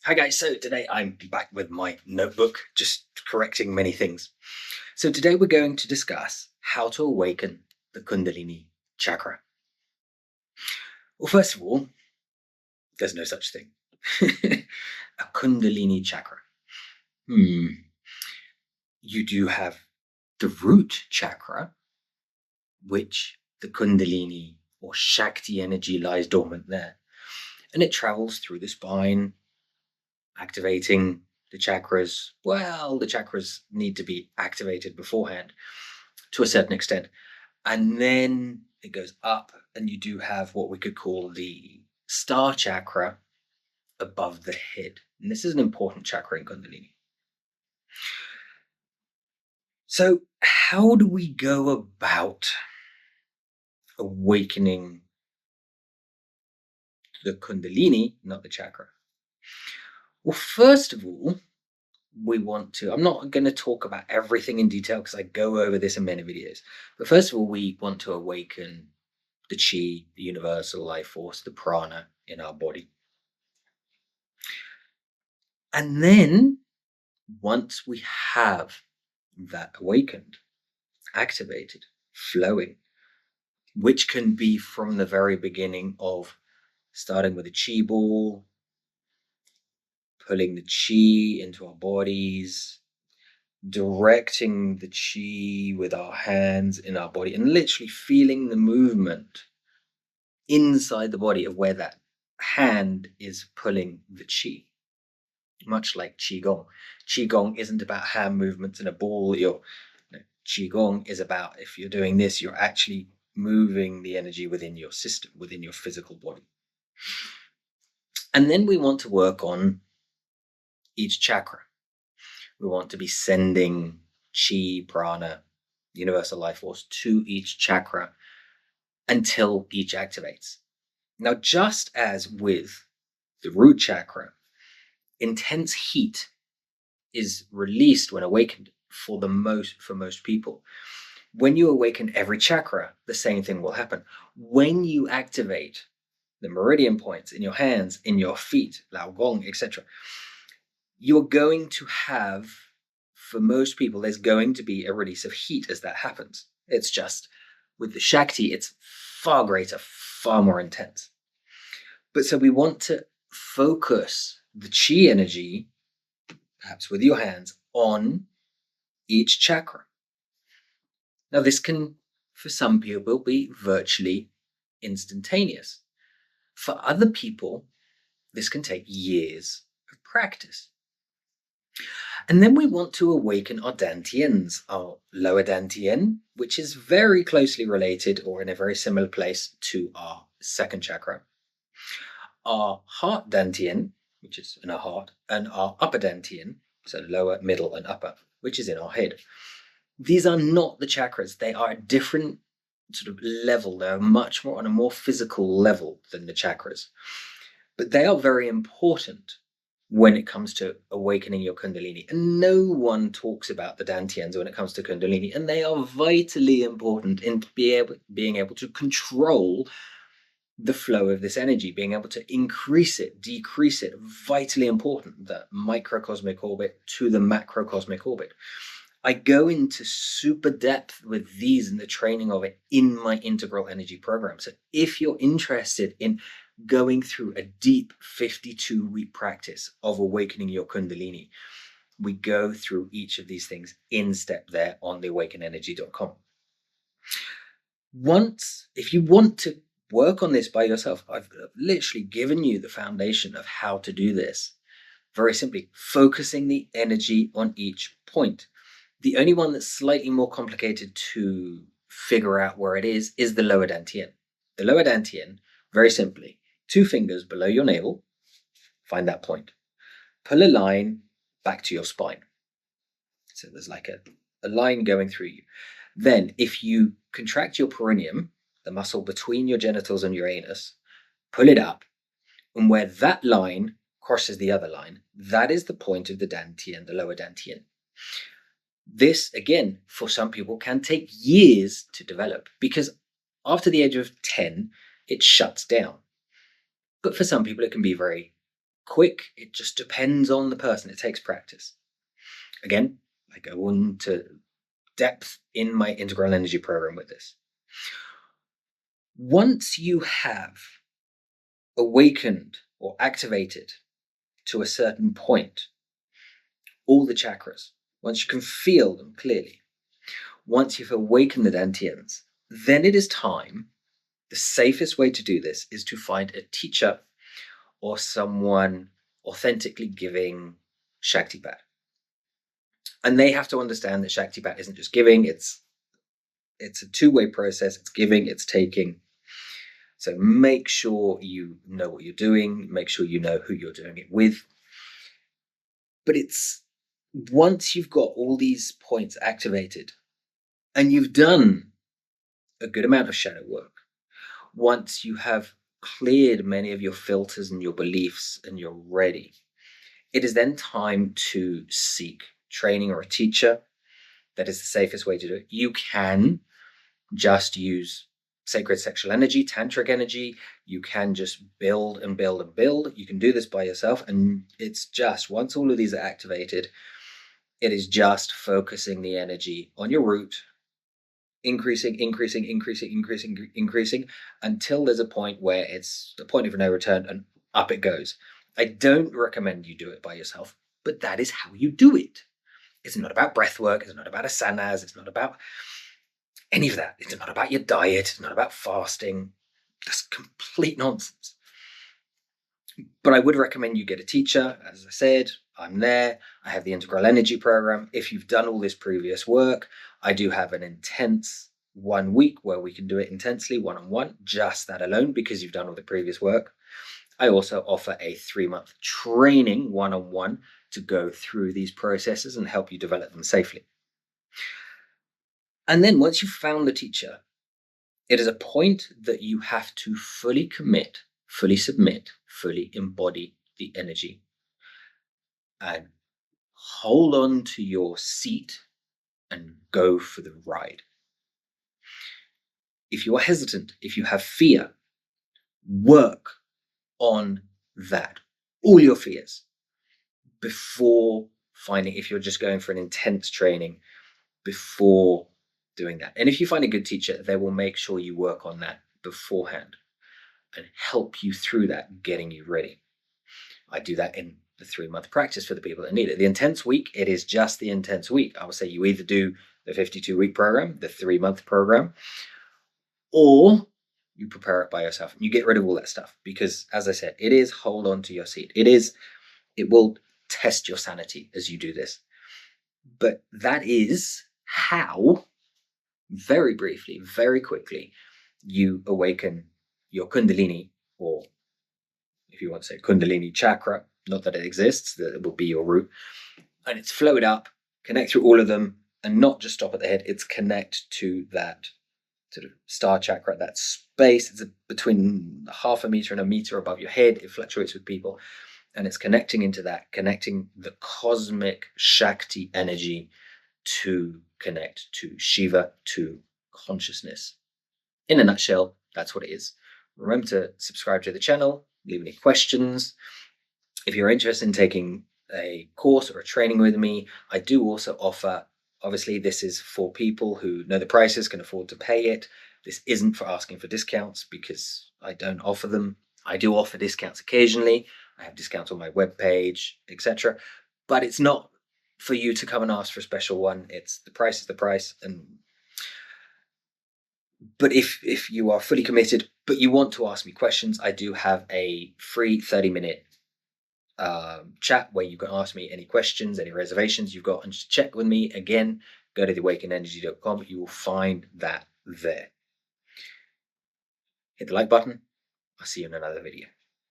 Hi guys, so today I'm back with my notebook, just correcting many things. So today we're going to discuss how to awaken the Kundalini Chakra. Well, first of all, there's no such thing. A Kundalini Chakra. You do have the root chakra, which the Kundalini or Shakti energy lies dormant there. And it travels through the spine, activating the chakras. Well, the chakras need to be activated beforehand to a certain extent. And then it goes up, and you do have what we could call the star chakra above the head. And this is an important chakra in Kundalini. So, how do we go about awakening the Kundalini, not the chakra? Well, first of all, we want to, I'm not going to talk about everything in detail because I go over this in many videos. But first of all, we want to awaken the chi, the universal life force, the prana in our body. And then once we have that awakened, activated, flowing, which can be from the very beginning of starting with a chi ball, pulling the chi into our bodies, directing the chi with our hands in our body, and literally feeling the movement inside the body of where that hand is pulling the chi. Much like Qigong. Qigong isn't about hand movements and a ball. Qigong is about, if you're doing this, you're actually moving the energy within your system, within your physical body. And then we want to work on each chakra. We want to be sending chi, prana, universal life force to each chakra until each activates. Now, just as with the root chakra, intense heat is released when awakened for most people. When you awaken every chakra, the same thing will happen. When you activate the meridian points in your hands, in your feet, Lao Gong, etc., you're going to have, for most people, there's going to be a release of heat as that happens. It's just with the Shakti, it's far greater, far more intense. But so we want to focus the chi energy, perhaps with your hands, on each chakra. Now, this can, for some people, be virtually instantaneous. For other people, this can take years of practice. And then we want to awaken our dantians, our lower dantian, which is very closely related or in a very similar place to our second chakra. Our heart dantian, which is in our heart, and our upper dantian, so lower, middle, and upper, which is in our head. These are not the chakras. They are a different sort of level. They're much more on a more physical level than the chakras. But they are very important when it comes to awakening your Kundalini. And no one talks about the dantians when it comes to Kundalini. And they are vitally important in being able to control the flow of this energy, being able to increase it, decrease it. Vitally important, the microcosmic orbit to the macrocosmic orbit. I go into super depth with these and the training of it in my integral energy program. So if you're interested in going through a deep 52-week practice of awakening your Kundalini, we go through each of these things in step there on theawakenenergy.com. If you want to work on this by yourself, I've literally given you the foundation of how to do this. Very simply, focusing the energy on each point. The only one that's slightly more complicated to figure out where it is the lower dantian. The lower dantian, very simply, 2 fingers below your navel, find that point. Pull a line back to your spine. So there's like a line going through you. Then if you contract your perineum, the muscle between your genitals and your anus, pull it up, and where that line crosses the other line, that is the point of the dantian, the lower dantian. This, again, for some people can take years to develop because after the age of 10, it shuts down. But for some people, it can be very quick. It just depends on the person. It takes practice. Again, I go into depth in my integral energy program with this. Once you have awakened or activated to a certain point all the chakras, once you can feel them clearly, once you've awakened the dantians, then it is time. The safest way to do this is to find a teacher or someone authentically giving Shakitpat. And they have to understand that Shakitpat isn't just giving, it's a two-way process. It's giving, it's taking. So make sure you know what you're doing, make sure you know who you're doing it with. But it's once you've got all these points activated and you've done a good amount of shadow work, once you have cleared many of your filters and your beliefs and you're ready, it is then time to seek training or a teacher. That is the safest way to do it. You can just use sacred sexual energy, tantric energy. You can just build and build and build. You can do this by yourself. And it's just, once all of these are activated, it is just focusing the energy on your root, increasing until there's a point where it's the point of no return and up it goes. I don't recommend you do it by yourself, but that is how you do it. It's not about breath work. It's not about asanas. It's not about any of that. It's not about your diet. It's not about fasting. That's complete nonsense. But I would recommend you get a teacher. As I said, I'm there. I have the integral energy program. If you've done all this previous work, I do have an intense 1 week where we can do it intensely, one-on-one, just that alone, because you've done all the previous work. I also offer a 3-month training one-on-one to go through these processes and help you develop them safely. And then once you've found the teacher, it is a point that you have to fully commit, fully submit, fully embody the energy and hold on to your seat and go for the ride. If you are hesitant, if you have fear, work on that, all your fears, before finding, if you're just going for an intense training, before doing that. And if you find a good teacher, they will make sure you work on that beforehand and help you through that, getting you ready. I do that in the 3-month practice for the people that need it. The intense week, it is just the intense week. I would say you either do the 52-week program, the 3-month program, or you prepare it by yourself and you get rid of all that stuff. Because as I said, it is hold on to your seat. It will test your sanity as you do this. But that is how, very briefly, very quickly, you awaken your Kundalini, or if you want to say Kundalini Chakra, not that it exists, that it will be your root, and it's flowed up, connect through all of them, and not just stop at the head, it's connect to that sort of star chakra, that space. It's between 0.5 meter and 1 meter above your head. It fluctuates with people, and it's connecting into that, connecting the cosmic Shakti energy to connect to Shiva, to consciousness. In a nutshell, that's what it is. Remember to subscribe to the channel, leave any questions. If you're interested in taking a course or a training with me, I do also offer, obviously this is for people who know the prices, can afford to pay it. This isn't for asking for discounts because I don't offer them. I do offer discounts occasionally. I have discounts on my webpage, etc. But it's not for you to come and ask for a special one. It's the price is the price. But if you are fully committed, but you want to ask me questions, I do have a free 30-minute chat where you can ask me any questions, any reservations you've got, and just check with me. Again, go to theawakenenergy.com. You will find that there. Hit the like button. I'll see you in another video.